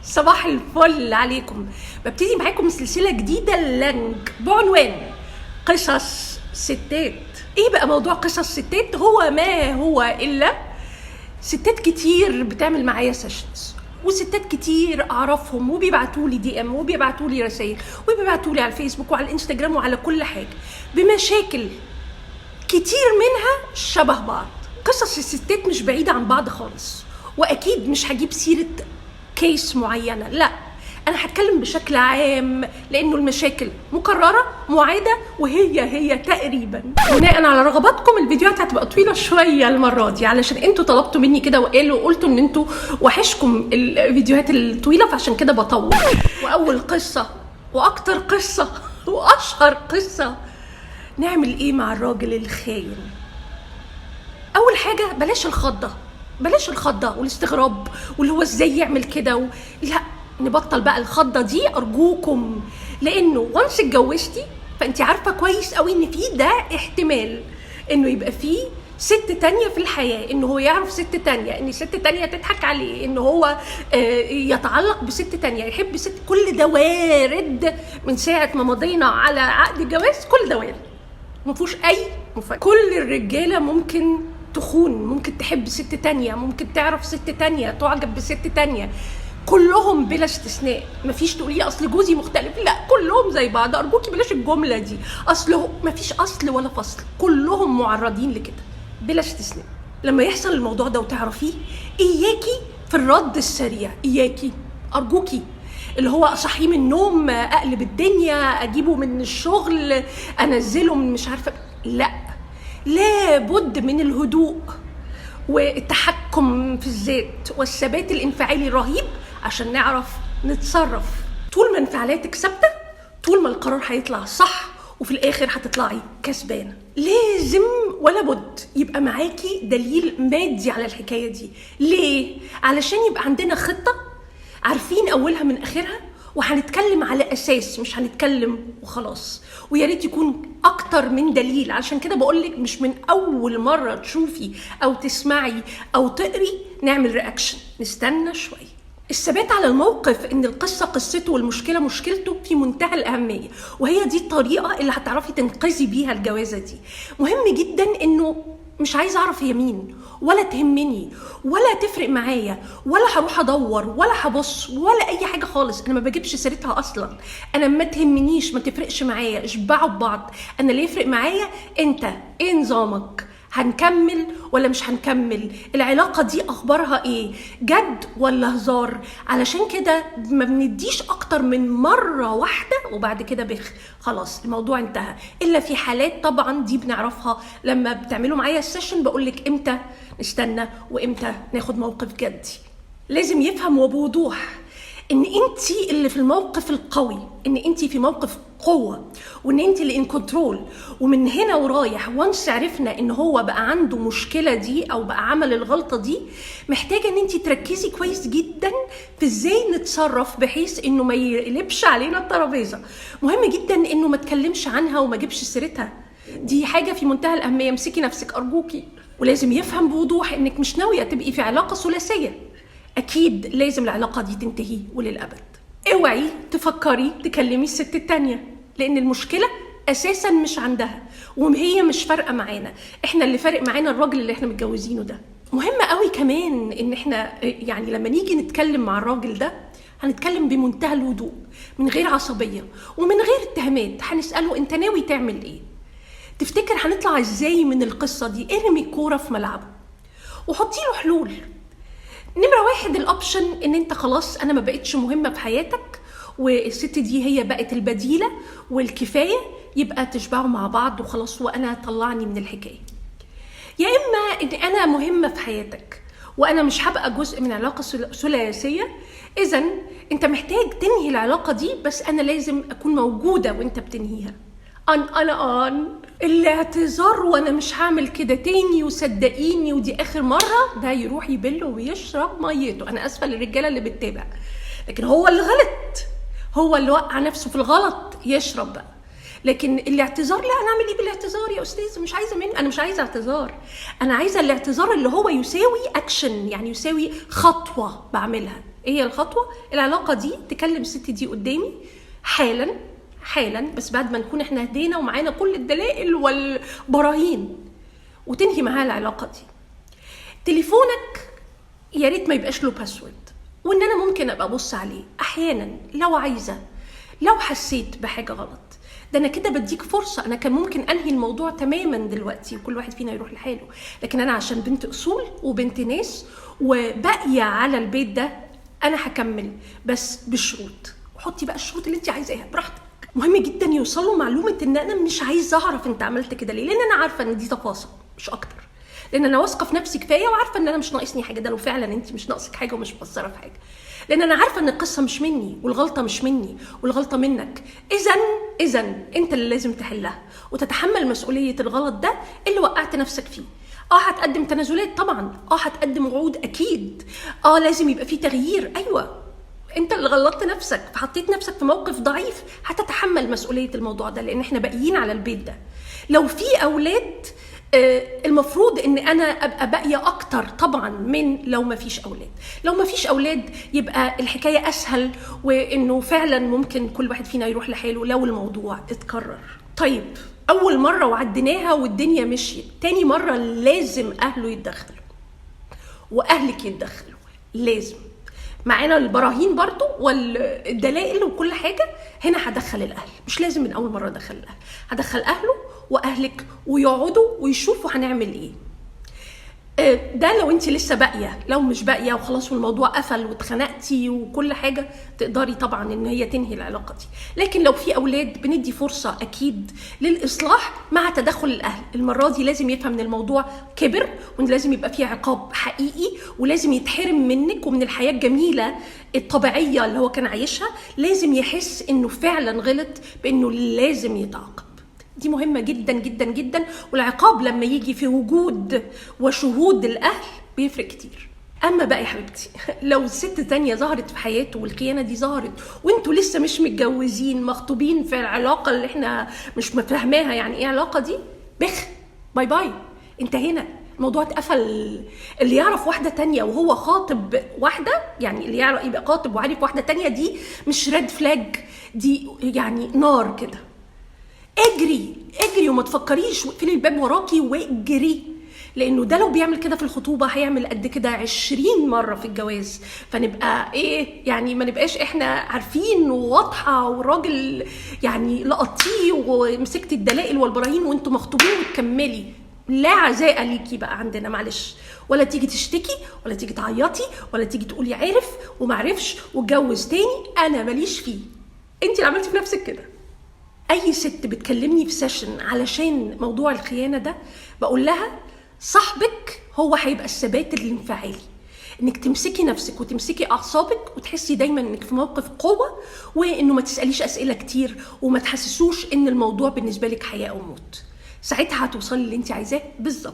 صباح الفل عليكم. ببتدي معاكم سلسلة جديدة لانج بعنوان قصص ستات. ايه بقى موضوع قصص ستات؟ ما هو الا ستات كتير بتعمل معايا سيشنز، وستات كتير اعرفهم وبيبعتوا لي دي ام وبيبعتوا لي رسائل وبيبعتوا لي على الفيسبوك وعلى الانستجرام وعلى كل حاجة بمشاكل كتير منها شبه بعض. قصص الستات مش بعيدة عن بعض خالص، واكيد مش هجيب سيرة كيس معينة، لا انا هتكلم بشكل عام لانه المشاكل مكررة معادة وهي تقريبا. بناء على رغباتكم الفيديوهات هتبقى طويلة شوية المرة دي، علشان انتوا طلبتوا مني كده وقلتوا ان انتوا وحشكم الفيديوهات الطويلة، فعشان كده بطول. واول قصة واكتر قصة واشهر قصة، نعمل ايه مع الراجل الخاين؟ اول حاجة بلاش الخضة والاستغراب واللي هو ازاي يعمل كده لا، نبطل بقى الخضة دي ارجوكم، لانه وانس اتجوزتي فانت عارفة كويس قوي ان في ده احتمال انه يبقى فيه ست تانية في الحياة، انه هو يعرف ست تانية، ان ست تانية تضحك عليه، انه هو يتعلق بست تانية، يحب ست. كل ده وارد من ساعة ما مضينا على عقد الجواز، كل ده وارد، مفيهوش اي مفاجأة. كل الرجالة ممكن تخون، ممكن تحب ست تانية، ممكن تعرف ست تانية، تعجب بست تانية، كلهم بلا استثناء. مفيش تقولي اصل جوزي مختلف، لا كلهم زي بعض. ارجوكي بلاش الجملة دي، اصله مفيش اصل ولا فصل، كلهم معرضين لكده بلا استثناء. لما يحصل الموضوع ده وتعرفيه، اياكي في الرد السريع، اياكي ارجوكي اللي هو اصحيه من النوم، اقلب الدنيا، اجيبه من الشغل، انزله من مش عارفه، لا، لابد من الهدوء والتحكم في الذات والثبات الانفعالي الرهيب عشان نعرف نتصرف. طول ما انفعالاتك ثابته، طول ما القرار هيطلع صح، وفي الاخر هتطلعي كسبانه. لازم ولا بد يبقى معاكي دليل مادي على الحكايه دي. ليه؟ علشان يبقى عندنا خطه عارفين اولها من اخرها، وهنتكلم على اساس، مش هنتكلم وخلاص. ويا ريت يكون اكتر من دليل، علشان كده بقولك مش من اول مره تشوفي او تسمعي او تقري نعمل رياكشن، نستنى شويه. الثبات على الموقف، ان القصه قصته والمشكله مشكلته، في منتهى الاهميه، وهي دي الطريقه اللي هتعرفي تنقذي بيها الجوازه دي. مهم جدا انه مش عايزه اعرف هي مين، ولا تهمني، ولا تفرق معايا، ولا هروح ادور، ولا هبص، ولا اي حاجه خالص. انا ما بجيبش سيرتها اصلا، انا ما تهمنيش، ما تفرقش معايا، اشبعوا ببعض. انا اللي يفرق معايا انت ايه نظامك، هنكمل ولا مش هنكمل، العلاقة دي اخبارها ايه، جد ولا هزار. علشان كده ما بنديش اكتر من مرة واحدة وبعد كده خلاص الموضوع انتهى، الا في حالات طبعا دي بنعرفها لما بتعملوا معايا السيشن، بقولك امتى نستنى وامتى ناخد موقف جدي. لازم يفهم وبوضوح ان انتي اللي في الموقف القوي، ان انتي في موقف قوة، وان انتي اللي ان كنترول. ومن هنا ورايح وانس عرفنا ان هو بقى عنده مشكلة دي او بقى عمل الغلطة دي، محتاجة ان انتي تركزي كويس جدا في ازاي نتصرف بحيث انه ما يقلبش علينا الترابيزة. مهم جدا انه ما تكلمش عنها وما جيبش سيرتها، دي حاجة في منتهى الأهمية. امسكي نفسك أرجوكي. ولازم يفهم بوضوح انك مش ناوية تبقي في علاقة ثلاثية، اكيد لازم العلاقة دي تنتهي وللأبد. اوعي تفكري تكلمي الست التانية، لان المشكلة اساسا مش عندها وهي مش فارقة معانا، احنا اللي فارق معانا الراجل اللي احنا متجوزينه ده. مهم قوي كمان ان احنا يعني لما نيجي نتكلم مع الراجل ده هنتكلم بمنتهى الهدوء، من غير عصبية ومن غير اتهامات. هنسأله انت ناوي تعمل ايه؟ تفتكر هنطلع ازاي من القصة دي؟ ارمي الكورة في ملعبه وحطي له حلول. نمرة واحد، الأوبشن ان انت خلاص انا ما بقتش مهمة في حياتك، والست دي هي بقت البديلة والكفاية، يبقى تشبعوا مع بعض وخلاص، وانا طلعني من الحكاية. يا اما ان انا مهمة في حياتك وانا مش هبقى جزء من علاقة ثلاثية، اذا انت محتاج تنهي العلاقة دي، بس انا لازم اكون موجودة وانت بتنهيها. الاعتذار وانا مش هعمل كده تاني وصدقيني ودي اخر مرة، ده يروح يبل ويشرب ميته. انا اسفة للرجالة اللي بتتابع، لكن هو اللي غلط، هو اللي وقع نفسه في الغلط، يشرب بقى. لكن الاعتذار لا، انا اعمل ايه بالاعتذار يا استاذ؟ مش عايزه منه، انا مش عايزه اعتذار، انا عايزه الاعتذار اللي هو يساوي اكشن، يعني يساوي خطوه بعملها. ايه هي الخطوه؟ العلاقه دي تكلم الست دي قدامي حالا حالا، بس بعد ما نكون احنا هدينا ومعانا كل الدلائل والبراهين، وتنهي معاها العلاقه دي. تليفونك يا ريت ما يبقاش له باسورد، وان انا ممكن ابقى ابص عليه احيانا لو عايزه، لو حسيت بحاجه غلط. ده انا كده بديك فرصه، انا كان ممكن انهي الموضوع تماما دلوقتي وكل واحد فينا يروح لحاله، لكن انا عشان بنت اصول وبنت ناس وباقيه على البيت ده، انا هكمل بس بالشروط. وحطي بقى الشروط اللي انت عايزاها براحتك. مهم جدا يوصلوا معلومه ان انا مش عايزه اعرف انت عملت كده ليه، لان انا عارفه ان دي تفاصيل مش اكتر، لان انا واثقه في نفسي كفايه وعارفه ان انا مش ناقصني حاجه. ده لو فعلا انت مش ناقصك حاجه ومش مقصره في حاجه، لان انا عارفه ان القصه مش مني والغلطه مش مني والغلطه منك. اذا انت اللي لازم تحلها وتتحمل مسؤوليه الغلط ده اللي وقعت نفسك فيه. هتقدم تنازلات طبعا، هتقدم وعود اكيد، لازم يبقى فيه تغيير، ايوه انت اللي غلطت نفسك فحطيت نفسك في موقف ضعيف، هتتحمل مسؤوليه الموضوع ده، لان احنا باقيين على البيت ده. لو في اولاد المفروض ان انا ابقى باقيه اكتر طبعا من لو ما فيش اولاد. لو ما فيش اولاد يبقى الحكايه اسهل، وانه فعلا ممكن كل واحد فينا يروح لحاله لو الموضوع اتكرر. طيب اول مره وعديناها والدنيا مشيت، تاني مره لازم اهله يتدخلوا واهلك يتدخلوا، لازم معانا البراهين برضو والدلائل وكل حاجه. هنا هدخل الاهل، مش لازم من اول مره ادخل الاهل، هدخل اهله واهلك ويقعدوا ويشوفوا هنعمل ايه. ده لو انت لسه باقيه، لو مش باقيه وخلاص والموضوع قفل واتخنقتي وكل حاجه، تقدري طبعا ان هي تنهي العلاقه دي. لكن لو في اولاد بندي فرصه اكيد للاصلاح مع تدخل الاهل. المره دي لازم يفهم ان الموضوع كبر، وان لازم يبقى فيه عقاب حقيقي، ولازم يتحرم منك ومن الحياه الجميله الطبيعيه اللي هو كان عايشها. لازم يحس انه فعلا غلط، بانه لازم يتعاقب. دي مهمة جدا جدا جدا، والعقاب لما يجي في وجود وشهود الأهل بيفرق كتير. أما بقى يا حبيبتي لو ست تانية ظهرت في حياته والخيانة دي ظهرت وانتوا لسه مش متجوزين، مخطوبين في العلاقة اللي احنا مش مفهماها يعني ايه علاقة دي، باي باي، انتهينا، الموضوع اتقفل. اللي يعرف واحدة تانية وهو خاطب واحدة، يعني اللي يعرف يبقى خاطب وعارف واحدة تانية، دي مش ريد فلاج، دي يعني نار كده. اجري وما تفكريش، واقفلي الباب وراكي واجري، لانه ده لو بيعمل كده في الخطوبه هيعمل قد كده 20 مره في الجواز. فنبقى ايه يعني، ما نبقاش احنا عارفين وواضحه والراجل يعني لقطيه ومسكتي الدلائل والبراهين وانتوا مخطوبين وتكملي. لا عزاء ليكي بقى عندنا، معلش، ولا تيجي تشتكي ولا تيجي تعيطي ولا تيجي تقولي عارف ومعرفش واتجوز تاني، انا ماليش فيه، انت اللي عملتي في نفسك كده. اي ست بتكلمني في سيشن علشان موضوع الخيانه ده، بقول لها صاحبك هو هيبقى الثبات الانفعالي، انك تمسكي نفسك وتمسكي اعصابك وتحسي دايما انك في موقف قوه، وانه ما تساليش اسئله كتير وما تحسسوش ان الموضوع بالنسبه لك حياه او موت. ساعتها هتوصلي اللي انت عايزاه بالظبط.